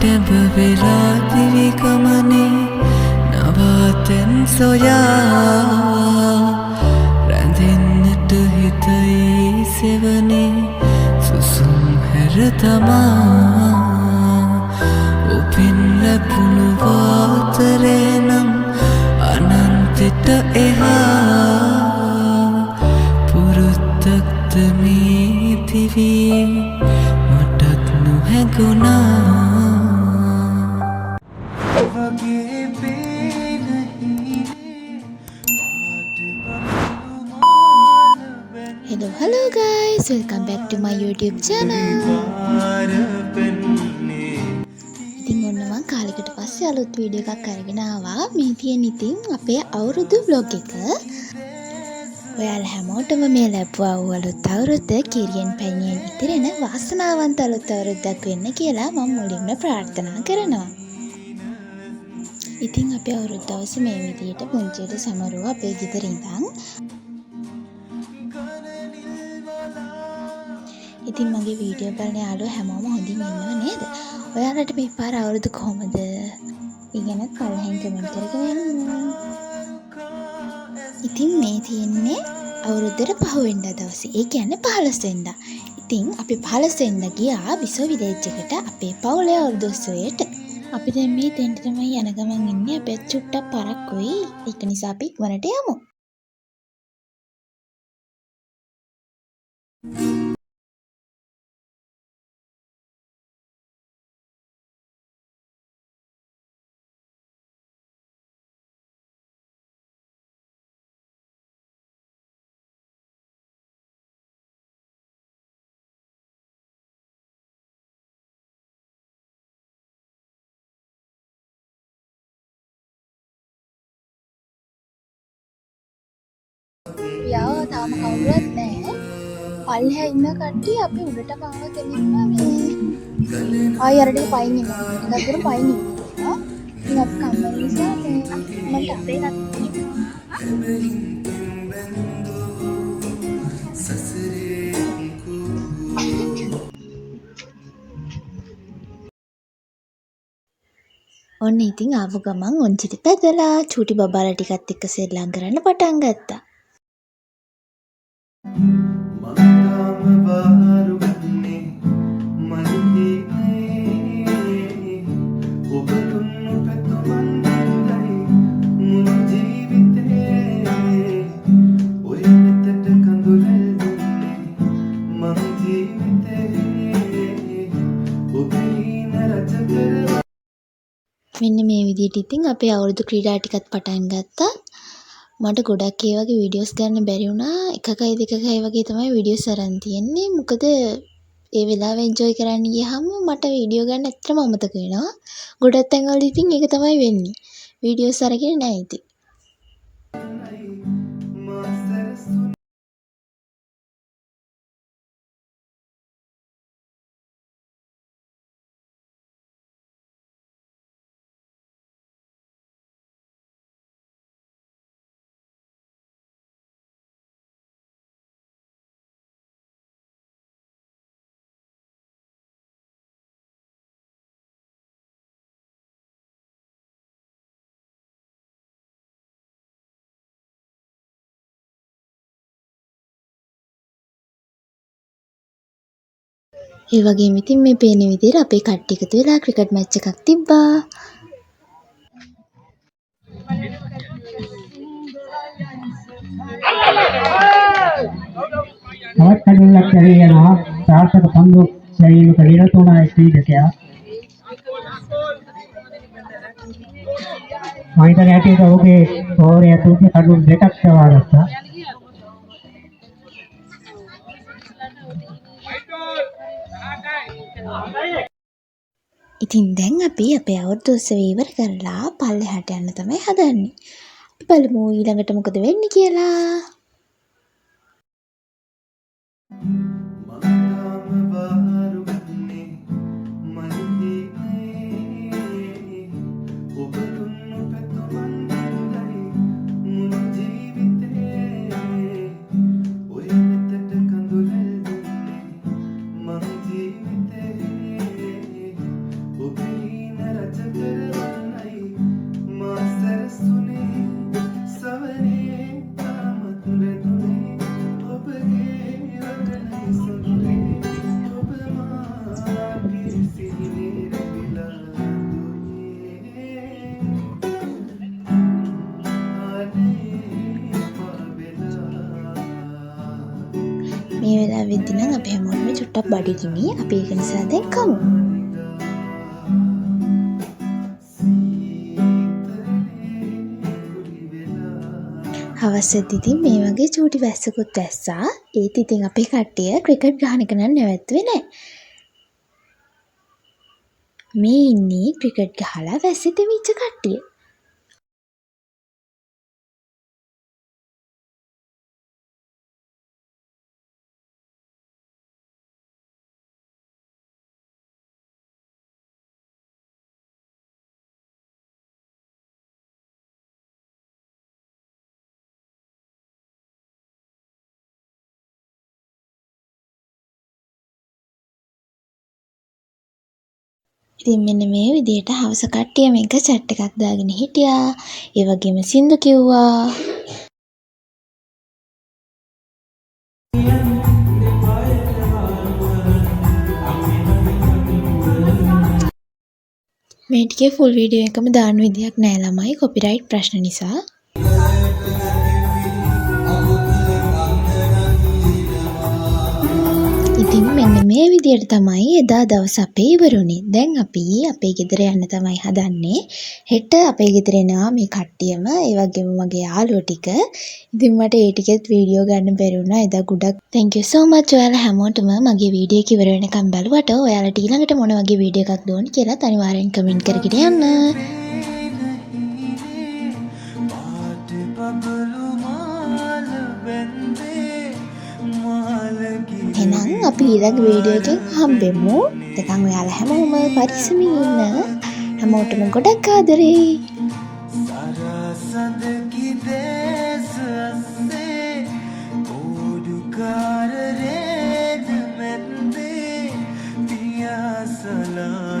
ඩැබ වෙලා දිවි ගමනේ නවාතැන් සොයා රැඳෙන්නට හිතයි සෙවනේ සුසුම් හැර තමා ඔපින් ලැබුණු වාතරේ නම් අනන්තෙට එහා පුරුද්දක්ද මේ දිවියේ මටත් නොහැඟුණා වගේ පේන Hello guys, welcome back to my YouTube channel. ඉතින් ඔන්න මම කාලෙකට පස්සේ අලුත් වීඩියෝ එකක් අරගෙන ආවා. මේ තියෙන ඉතින් අපේ අවුරුදු vlog එක. ඔයාලා හැමෝටම මේ ලැබුවා වූ අලුත් අවුරුද්ද කිරියෙන් පැණියෙන් ඉතිරෙන වාසනාවන්ත අලුත් අවුරුද්දක් වෙන්න කියලා මම මුලින්ම ප්‍රාර්ථනා කරනවා. ඉතින් අපේ අවුරුද්ද දවසේ මේ විදියට පුංචියට සමරුවා අපේ ගෙදර ඉඳන්. ඉතින් මගේ වීඩියෝ බලන යාළුවෝ හැමෝම හොඳින් ඉන්නව නේද? ඔයාලට මේ පාර අවුරුදු කොහමද? ඉගෙන පළවෙනි කමෙන්ට් එකේ යන්න. ඉතින් මේ තියෙන්නේ අවුරුද්දට පහුවෙනිදා දවසේ. ඒ කියන්නේ 15 වෙනිදා. ඉතින් අපි 15 වෙනිදා ගියා විසෝ විලේජ් එකට අපේ පවුලේ අවුරුදු උත්සවයට. අපි දැන් මේ දෙන්න තමයි යන ගමන් ඉන්නේ. අපි චුට්ටක් පරක්කුයි. ඒක නිසා අපි ඉක්මනට යමු. යාව තාම කවුරුවත් නැහැ. පල්ලෙහා ඉන්න කට්ටිය අපි උඩටම ආව ගෙනින්නවා මේ. ආයෙ අර ටික පයින් ඉන්නවා. ටිකක් දුර පයින් ඉන්නවා. ඉතින් අපි කම්මැලි නිසා මට අපේ ඔන්න ඉතින් ආව ගමන් ඔන්චිට පැදලා චූටි බබාලා ටිකත් එක්ක සෙල්ලම් කරන්න පටන් ගත්තා. මෙන්න මේ විදිහට ඉතින් අපේ අවුරුදු ක්‍රීඩා ටිකත් පටන් ගත්තා. මට ගොඩක් ඒ වගේ වීඩියෝස් ගන්න බැරි වුණා. එකකයි දෙකකයි වගේ තමයි වීඩියෝස් අරන් තියෙන්නේ. මොකද ඒ වෙලාව එන්ජොයි කරන්න ගියාම මට වීඩියෝ ගන්න ඇත්තටම අමතක වෙනවා. ගොඩක් තැන්වල ඉතින් ඒක තමයි වෙන්නේ. වීඩියෝස් අරගෙන නැහැ ඉතින්. ඒ වගේම ඉතින් මේ පේන විදිහට අපේ කට්ටිය එකතු වෙලා ක්‍රිකට් මැච් එකක් තිබ්බා. තවත් කඩුල්ලක් කරේ යනවා සාර්ථක පන්දු සැලීමක නිරත වුණ ක්‍රීඩකයා. මම හිතන්නේ හැටියට ඔහුගේ ඕවරේ තුන්වෙනි කඩුල් දෙකක් සවා ගත්තා. ඉතින් දැන් අපි අපේ අවුරුදු උත්සවය ඉවර කරලා පල්ලෙහාට යන්න තමයි හදන්නේ. අපි බලමු ඊළඟට මොකද වෙන්නේ කියලා. මේ වෙලාවෙදි නම් අපි හැමෝටම චුට්ටක් බඩගිනි. අපි ඒක නිසා දැන් කමු. හවස් වෙද්දී මේ වගේ චූටි වැස්සකුත් වැස්සා. ඒත් ඉතින් අපේ කට්ටිය ක්‍රිකට් ගහන එක නම් නැවැත්තුවේ නැහැ. මේ ඉන්නේ ක්‍රිකට් ගහලා වැස්සේ තෙමිච්ච කට්ටිය. ඉතින් මෙන්න මේ විදිහට හවස කට්ටියම එක chat එකක් දාගෙන හිටියා. ඒ වගේම සින්දු කිව්වා. මේ ටිකේ ෆුල් වීඩියෝ එකම දාන්න විදියක් නෑ ළමයි කොපිරයිට් ප්‍රශ්න නිසා. ඉතින් මෙන්න මේ විදියට තමයි එදා දවස් අපේ ඉවරුනේ. දැන් අපි අපේ ගෙදර යන්න තමයි හදන්නේ. හෙට අපේ ගෙදර එනවා මේ කට්ටියම, ඒ වගේම මගේ යාළුවෝ ටික. ඉතින් මට ඒ ටිකෙත් වීඩියෝ ගන්න බැරි වුණා. එදා ගොඩක් thank you so much ඔයාලා හැමෝටම මගේ වීඩියෝ එක ඉවර වෙනකම් බලුවට. ඔයාලට ඊළඟට මොන වගේ වීඩියෝ එකක්ද ඕන කියලා අනිවාර්යෙන් කමෙන්ට් කරගෙන යන්න. එහෙනම් අපි ඊළඟ වීඩියෝ එකෙන් හම්බෙමු. එතකන් ඔයාලා හැමෝම පරිස්සමින් ඉන්න. හැමෝටම ගොඩක් ආදරේ. සරසඳ කිදේස අස්සේ ඕඩුකාර රේද මැද්දේ පියාසලා